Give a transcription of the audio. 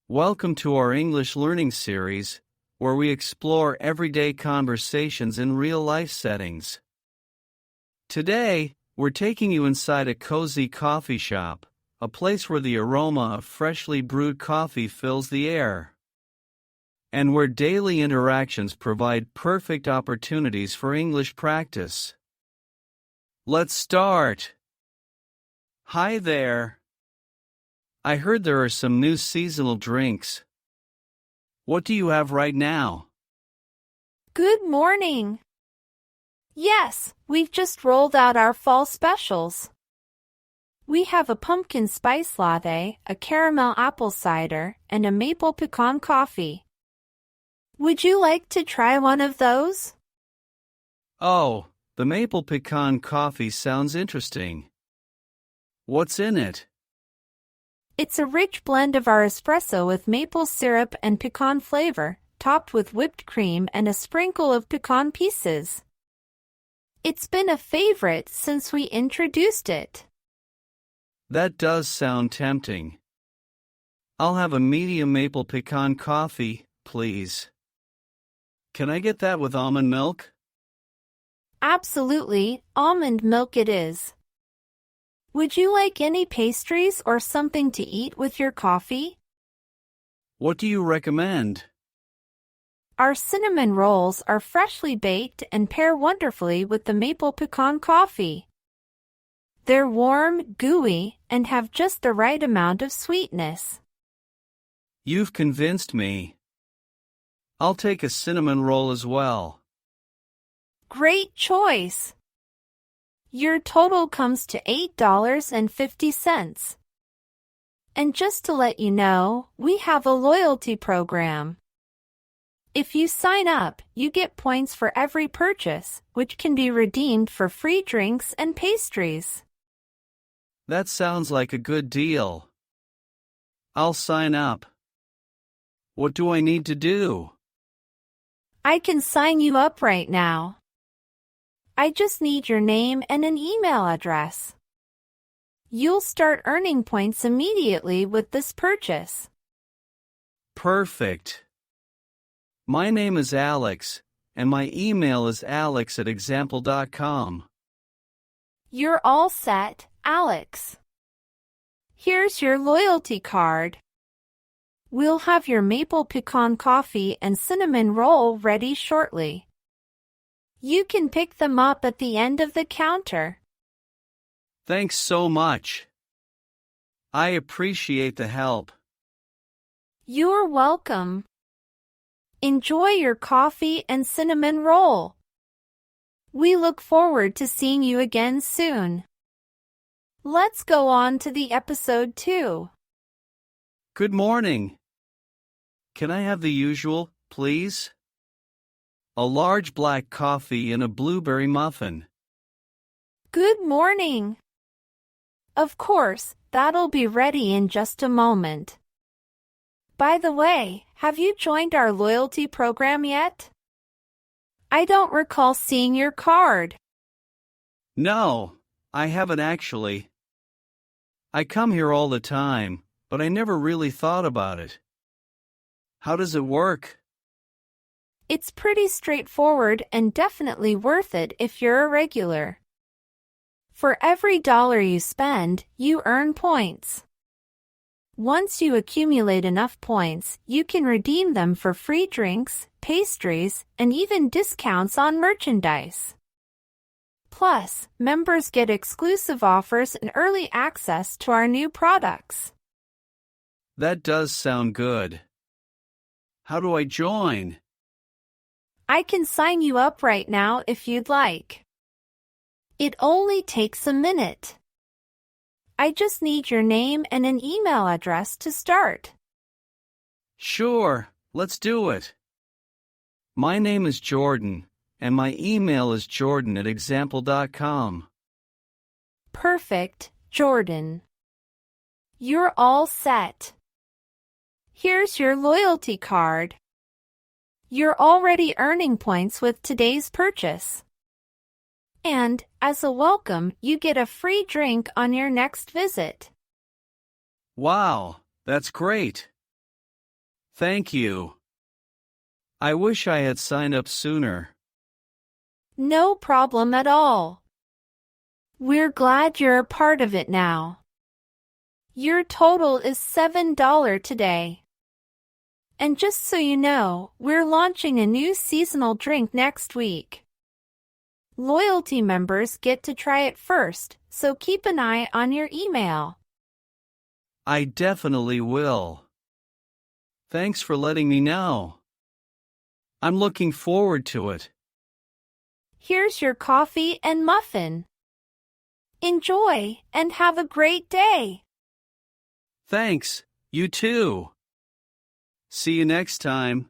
Welcome to our English learning series, where we explore everyday conversations in real-life settings. Today, we're taking you inside a cozy coffee shop, a place where the aroma of freshly brewed coffee fills the air, and where daily interactions provide perfect opportunities for English practice. Let's start! Hi there! I heard there are some new seasonal drinks. What do you have right now? Good morning. Yes, we've just rolled out our fall specials. We have a pumpkin spice latte, a caramel apple cider, and a maple pecan coffee. Would you like to try one of those? Oh, the maple pecan coffee sounds interesting. What's in it? It's a rich blend of our espresso with maple syrup and pecan flavor, topped with whipped cream and a sprinkle of pecan pieces. It's been a favorite since we introduced it. That does sound tempting. I'll have a medium maple pecan coffee, please. Can I get that with almond milk? Absolutely, almond milk it is. Would you like any pastries or something to eat with your coffee? What do you recommend? Our cinnamon rolls are freshly baked and pair wonderfully with the maple pecan coffee. They're warm, gooey, and have just the right amount of sweetness. You've convinced me. I'll take a cinnamon roll as well. Great choice! Your total comes to $8.50. And just to let you know, we have a loyalty program. If you sign up, you get points for every purchase, which can be redeemed for free drinks and pastries. That sounds like a good deal. I'll sign up. What do I need to do? I can sign you up right now. I just need your name and an email address. You'll start earning points immediately with this purchase. Perfect. My name is Alex, and my email is alex@example.com. You're all set, Alex. Here's your loyalty card. We'll have your maple pecan coffee and cinnamon roll ready shortly. You can pick them up at the end of the counter. Thanks so much. I appreciate the help. You're welcome. Enjoy your coffee and cinnamon roll. We look forward to seeing you again soon. Let's go on to the episode 2. Good morning. Can I have the usual, please? A large black coffee and a blueberry muffin. Good morning. Of course, that'll be ready in just a moment. By the way, have you joined our loyalty program yet? I don't recall seeing your card. No, I haven't actually. I come here all the time, but I never really thought about it. How does it work? It's pretty straightforward and definitely worth it if you're a regular. For every dollar you spend, you earn points. Once you accumulate enough points, you can redeem them for free drinks, pastries, and even discounts on merchandise. Plus, members get exclusive offers and early access to our new products. That does sound good. How do I join? I can sign you up right now if you'd like. It only takes a minute. I just need your name and an email address to start. Sure, let's do it. My name is Jordan, and my email is jordan@example.com. Perfect, Jordan. You're all set. Here's your loyalty card. You're already earning points with today's purchase. And, as a welcome, you get a free drink on your next visit. Wow, that's great. Thank you. I wish I had signed up sooner. No problem at all. We're glad you're a part of it now. Your total is $7 today. And just so you know, we're launching a new seasonal drink next week. Loyalty members get to try it first, so keep an eye on your email. I definitely will. Thanks for letting me know. I'm looking forward to it. Here's your coffee and muffin. Enjoy and have a great day. Thanks, you too. See you next time.